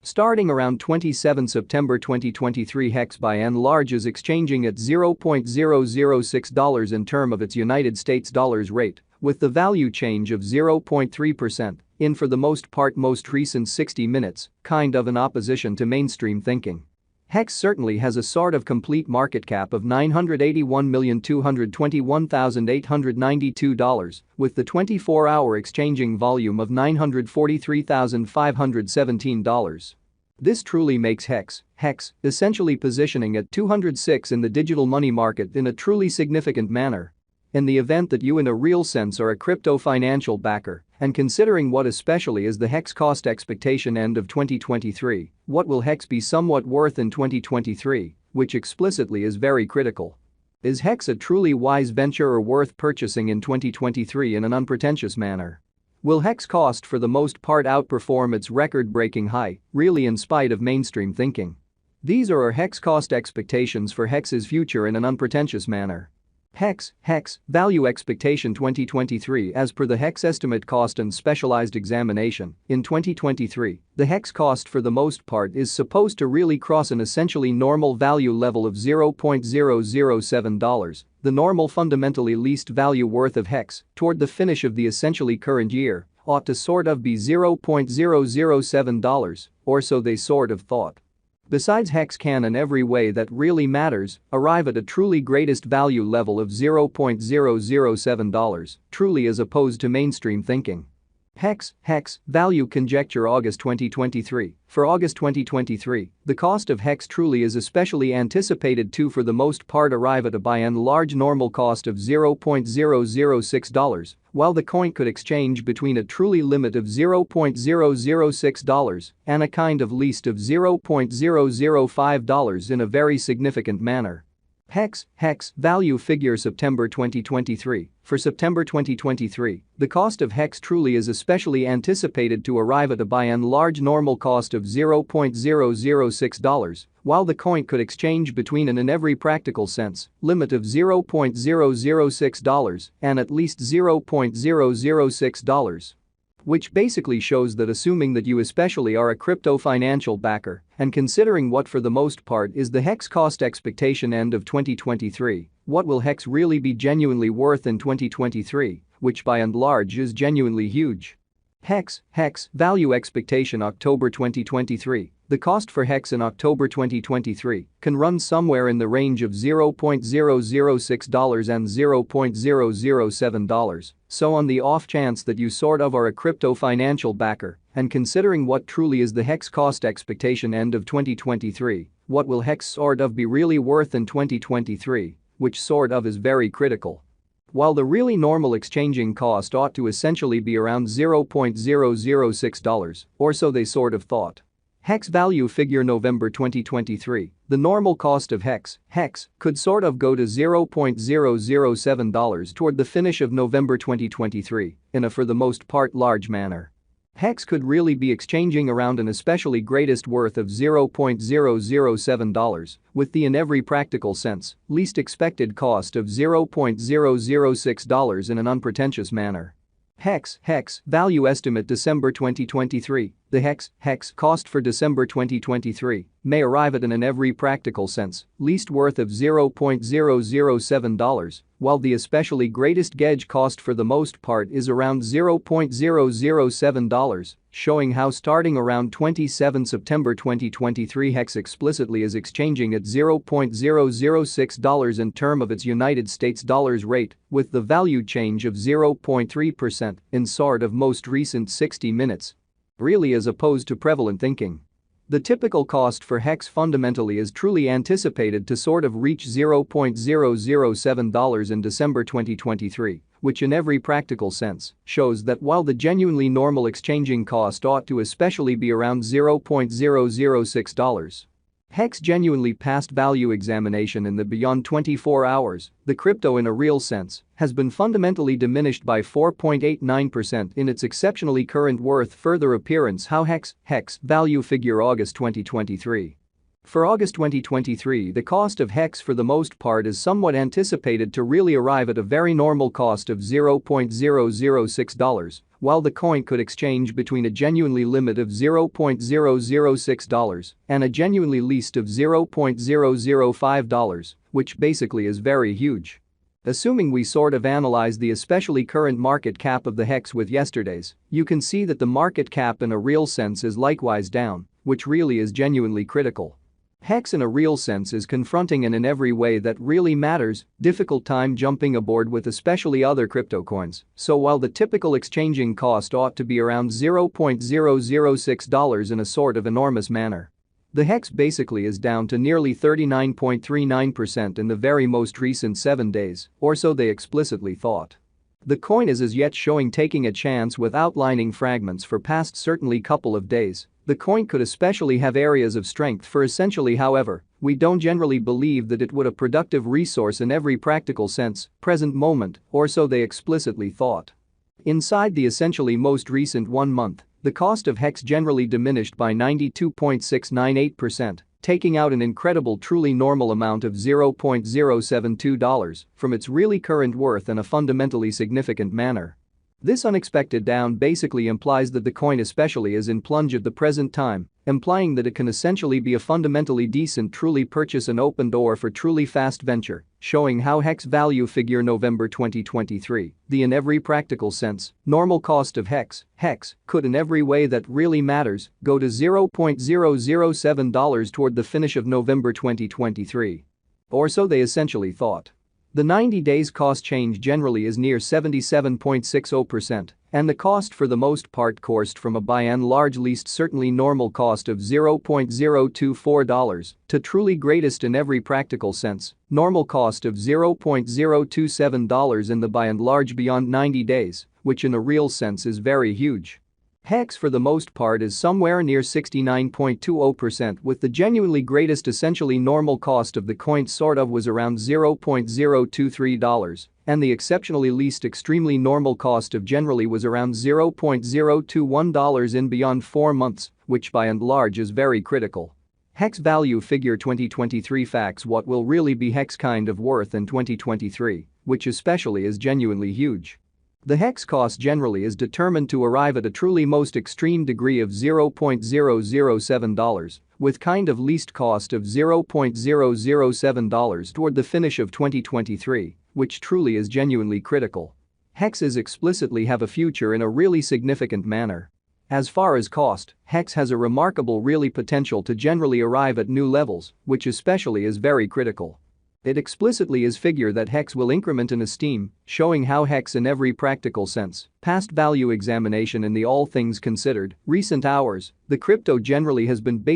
Starting around 27 September 2023, HEX by and large is exchanging at $0.006 in term of its United States dollars rate, with the value change of 0.3% in for the most part most recent 60 minutes, kind of in opposition to mainstream thinking. HEX certainly has a sort of complete market cap of $981,221,892, with the 24-hour exchanging volume of $943,517. This truly makes HEX essentially positioning at 206 in the digital money market in a truly significant manner. In the event that you in a real sense are a crypto financial backer, and considering what especially is the HEX cost expectation end of 2023, what will HEX be somewhat worth in 2023, which explicitly is very critical. Is HEX a truly wise venture or worth purchasing in 2023 in an unpretentious manner? Will HEX cost for the most part outperform its record-breaking high, really in spite of mainstream thinking? These are our HEX cost expectations for HEX's future in an unpretentious manner. HEX value expectation 2023. As per the HEX estimate cost and specialized examination, in 2023, the HEX cost for the most part is supposed to really cross an essentially normal value level of $0.007, the normal fundamentally least value worth of HEX, toward the finish of the essentially current year, ought to sort of be $0.007, or so they sort of thought. Besides, HEX can in every way that really matters arrive at a truly greatest value level of $0.007, truly as opposed to mainstream thinking. HEX value conjecture August 2023. For August 2023, the cost of HEX truly is especially anticipated to for the most part arrive at a by and large normal cost of $0.006, while the coin could exchange between a truly limit of $0.006 and a kind of least of $0.005 in a very significant manner. HEX value figure September 2023. For September 2023, the cost of HEX truly is especially anticipated to arrive at a by and large normal cost of $0.006, while the coin could exchange between an in every practical sense limit of $0.006 and at least $0.006. Which basically shows that assuming that you especially are a crypto financial backer and considering what for the most part is the HEX cost expectation end of 2023, what will HEX really be genuinely worth in 2023, which by and large is genuinely huge. HEX value expectation October 2023. The cost for HEX in October 2023 can run somewhere in the range of $0.006 and $0.007. So on the off chance that you sort of are a crypto financial backer and considering what truly is the HEX cost expectation end of 2023, what will HEX sort of be really worth in 2023, which sort of is very critical. While the really normal exchanging cost ought to essentially be around $0.006, or so they sort of thought. HEX value figure November 2023. The normal cost of HEX could sort of go to $0.007 toward the finish of November 2023 in a for the most part large manner. HEX could really be exchanging around an especially greatest worth of $0.007, with the in every practical sense least expected cost of $0.006 in an unpretentious manner. HEX value estimate December 2023. The HEX cost for December 2023 may arrive at an in every practical sense least worth of $0.007, while the especially greatest gauge cost for the most part is around $0.007, showing how starting around 27 September 2023 HEX explicitly is exchanging at $0.006 in term of its United States dollars rate, with the value change of 0.3% in sort of most recent 60 minutes. Really as opposed to prevalent thinking. The typical cost for HEX fundamentally is truly anticipated to sort of reach $0.007 in December 2023, which in every practical sense shows that while the genuinely normal exchanging cost ought to especially be around $0.006, HEX genuinely passed value examination in the beyond 24 hours, the crypto in a real sense has been fundamentally diminished by 4.89% in its exceptionally current worth. Further appearance how HEX value figure August 2023. For August 2023, the cost of HEX for the most part is somewhat anticipated to really arrive at a very normal cost of $0.006, while the coin could exchange between a genuinely limit of $0.006 and a genuinely least of $0.005, which basically is very huge. Assuming we sort of analyze the especially current market cap of the HEX with yesterday's, you can see that the market cap in a real sense is likewise down, which really is genuinely critical. HEX in a real sense is confronting an in every way that really matters, difficult time jumping aboard with especially other crypto coins, so while the typical exchanging cost ought to be around $0.006 in a sort of enormous manner, the HEX basically is down to nearly 39.39% in the very most recent 7 days, or so they explicitly thought. The coin is as yet showing taking a chance with outlining fragments for past certainly couple of days. The coin could especially have areas of strength for essentially, however, we don't generally believe that it would a productive resource in every practical sense, present moment, or so they explicitly thought. Inside the essentially most recent 1 month, the cost of HEX generally diminished by 92.698%, taking out an incredible truly normal amount of $0.072 from its really current worth in a fundamentally significant manner. This unexpected down basically implies that the coin especially is in plunge at the present time, implying that it can essentially be a fundamentally decent truly purchase and open door for truly fast venture, showing how HEX value figure November 2023, the in every practical sense, normal cost of HEX could in every way that really matters go to $0.007 toward the finish of November 2023. Or so they essentially thought. The 90 days cost change generally is near 77.60%, and the cost for the most part coursed from a by and large least certainly normal cost of $0.024 to truly greatest in every practical sense, normal cost of $0.027 in the by and large beyond 90 days, which in a real sense is very huge. HEX for the most part is somewhere near 69.20%, with the genuinely greatest essentially normal cost of the coin sort of was around $0.023 and the exceptionally least extremely normal cost of generally was around $0.021 in beyond 4 months, which by and large is very critical. HEX value figure 2023 facts what will really be HEX kind of worth in 2023, which especially is genuinely huge. The HEX cost generally is determined to arrive at a truly most extreme degree of $0.007, with kind of least cost of $0.007 toward the finish of 2023, which truly is genuinely critical. HEXs explicitly have a future in a really significant manner. As far as cost, HEX has a remarkable really potential to generally arrive at new levels, which especially is very critical. It explicitly is figure that HEX will increment in esteem, showing how HEX in every practical sense, past value examination in the all things considered, recent hours, the crypto generally has been based